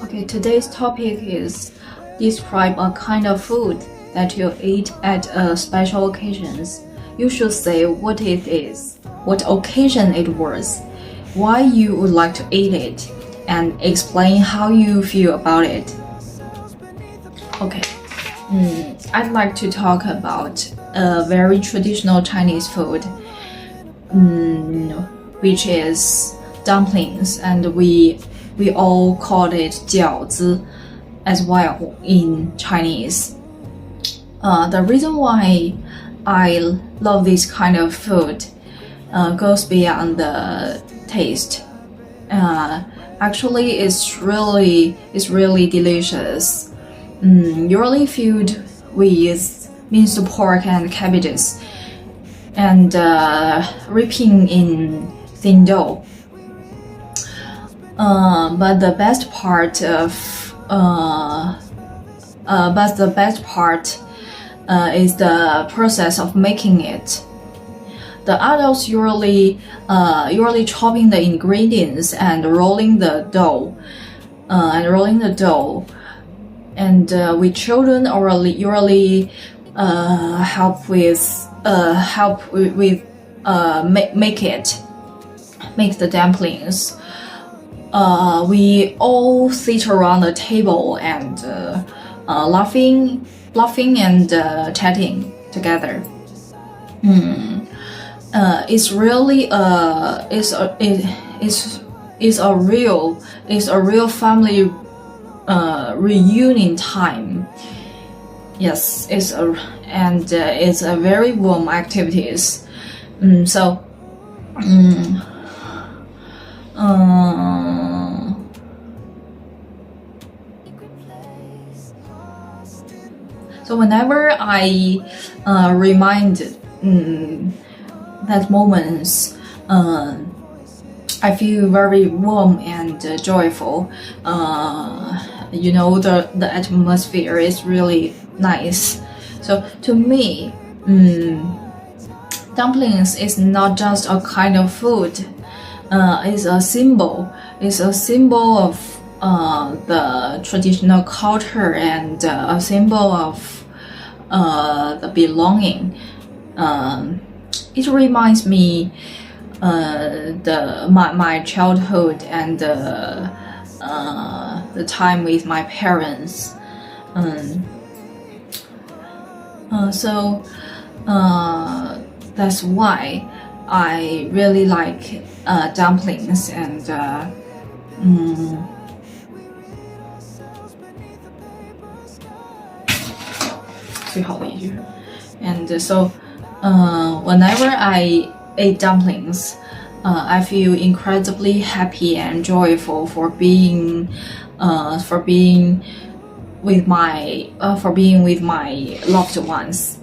Okay, today's topic is describe a kind of food that you eat at special occasions. You should say what it is, what occasion it was, why you would like to eat it, and explain how you feel about it. Okay, I'd like to talk about a very traditional Chinese food, which is dumplings, and we all call it 饺子 as well in Chinese. The reason why I love this kind of food goes beyond the taste. Actually, it's really delicious. Usually filled with minced pork and cabbages, and wrapping in thin dough. But the best part is the process of making it. The adults usually chopping the ingredients and rolling the dough, and we children usually help with make the dumplings. We all sit around the table and laughing and chatting together. It's really it's a real family reunion time. Yes, it's a very warm activities. So whenever I remind that moments, I feel very warm and joyful. The atmosphere is really nice. So to me, dumplings is not just a kind of food. It's a symbol. It's a symbol of the traditional culture and a symbol of the belonging. It reminds me my childhood and the time with my parents. So that's why I really like dumplings and and so whenever I eat dumplings, I feel incredibly happy and joyful for being with my loved ones.